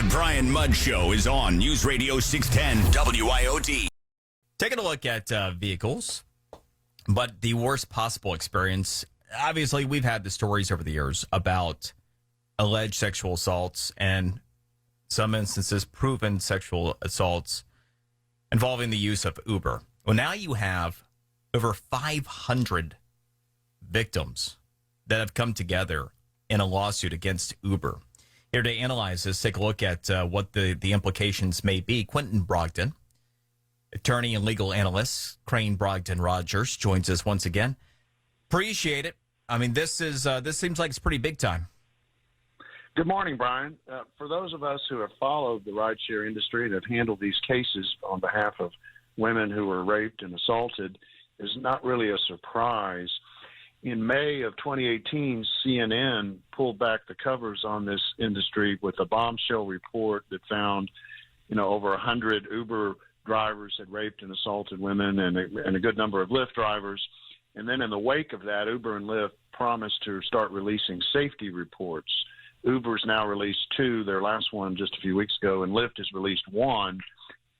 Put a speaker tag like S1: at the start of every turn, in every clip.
S1: The Brian Mudd Show is on News Radio 610 WIOD.
S2: Taking a look at vehicles, but the worst possible experience. Obviously, we've had the stories over the years about alleged sexual assaults and some instances proven sexual assaults involving the use of Uber. Well, now you have over 500 victims that have come together in a lawsuit against Uber. Here to analyze this, take a look at what the implications may be. Quentin Brogdon, attorney and legal analyst, Crain Brogdon Rogers, joins us once again. Appreciate it. I mean, this seems like it's pretty big time.
S3: Good morning, Brian. For those of us who have followed the rideshare industry and have handled these cases on behalf of women who were raped and assaulted, it's not really a surprise. In May of 2018, CNN pulled back the covers on this industry with a bombshell report that found, over 100 Uber drivers had raped and assaulted women and a good number of Lyft drivers. And then in the wake of that, Uber and Lyft promised to start releasing safety reports. Uber's now released 2, their last one just a few weeks ago, and Lyft has released 1.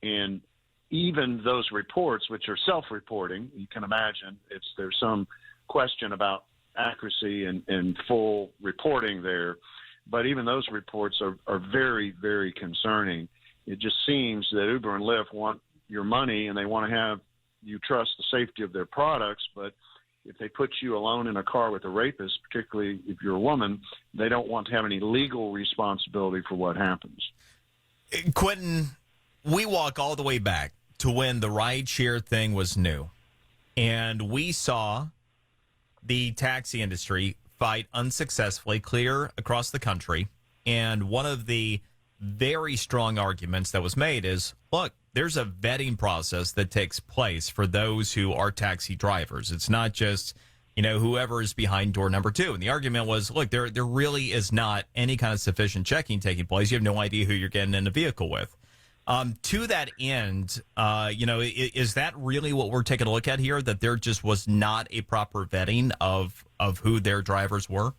S3: And even those reports, which are self-reporting, you can imagine, there's some question about accuracy and full reporting there. But even those reports are very, very concerning. It just seems that Uber and Lyft want your money and they want to have you trust the safety of their products, but if they put you alone in a car with a rapist, particularly if you're a woman, they don't want to have any legal responsibility for what happens.
S2: Quentin, we walk all the way back to when the rideshare thing was new, and we saw the taxi industry fight unsuccessfully clear across the country, and one of the very strong arguments that was made is, look, there's a vetting process that takes place for those who are taxi drivers. It's not just, whoever is behind door number 2. And the argument was, look, there really is not any kind of sufficient checking taking place. You have no idea who you're getting in a vehicle with. To that end, is that really what we're taking a look at here, that there just was not a proper vetting of who their drivers were?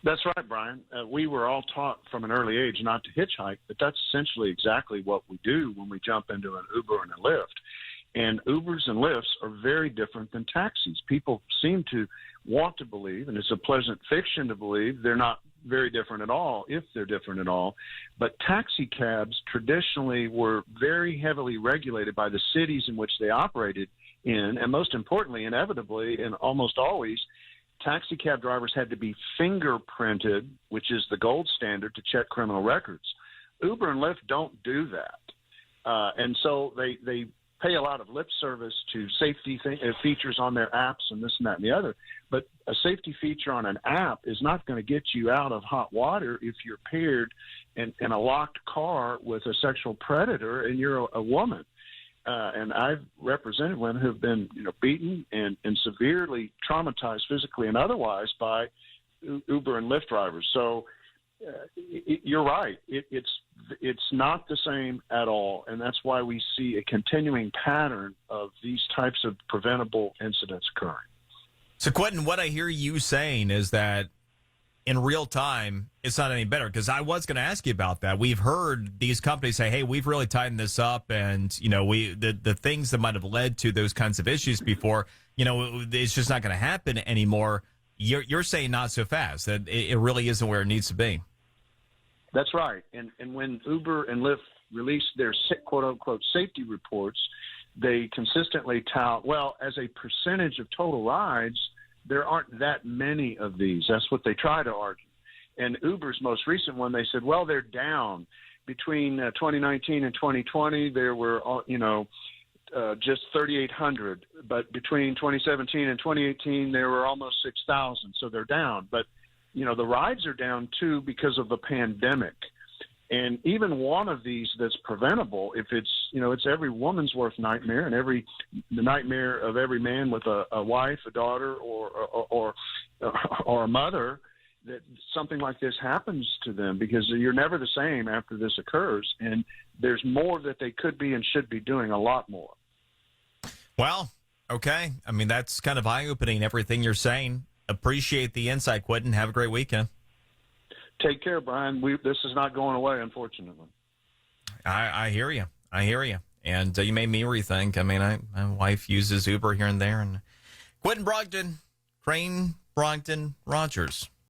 S3: That's right, Brian. We were all taught from an early age not to hitchhike, but that's essentially exactly what we do when we jump into an Uber and a Lyft. And Ubers and Lyfts are very different than taxis. People seem to want to believe, and it's a pleasant fiction to believe, they're not very different at all, if they're different at all. But taxi cabs traditionally were very heavily regulated by the cities in which they operated in, and most importantly, inevitably, and almost always, taxi cab drivers had to be fingerprinted, which is the gold standard to check criminal records. Uber and Lyft don't do that. And so they pay a lot of lip service to safety features on their apps and this and that and the other. But a safety feature on an app is not going to get you out of hot water if you're paired in a locked car with a sexual predator and you're a woman. And I've represented women who have been, beaten and severely traumatized physically and otherwise by Uber and Lyft drivers. So you're right. It's not the same at all, and that's why we see a continuing pattern of these types of preventable incidents occurring.
S2: So, Quentin, what I hear you saying is that in real time, it's not any better, because I was going to ask you about that. We've heard these companies say, hey, we've really tightened this up, and, the things that might have led to those kinds of issues before, it's just not going to happen anymore. You're saying not so fast, that it really isn't where it needs to be.
S3: That's right. And when Uber and Lyft release their quote-unquote safety reports, they consistently tout, well, as a percentage of total rides, there aren't that many of these. That's what they try to argue. And Uber's most recent one, they said, well, they're down. Between 2019 and 2020, there were, just 3,800. But between 2017 and 2018, there were almost 6,000. So they're down. But, the rides are down, too, because of the pandemic. And even one of these that's preventable, if it's, it's every woman's worst nightmare and the nightmare of every man with a wife, a daughter, or a mother, that something like this happens to them, because you're never the same after this occurs. And there's more that they could be and should be doing, a lot more.
S2: Well, okay. I mean, that's kind of eye-opening, everything you're saying. Appreciate the insight, Quentin. Have a great weekend.
S3: Take care, Brian. This is not going away, unfortunately.
S2: I hear you. And you made me rethink. I mean, my wife uses Uber here and there. And Quentin Brogdon, Crain Brogdon Rogers.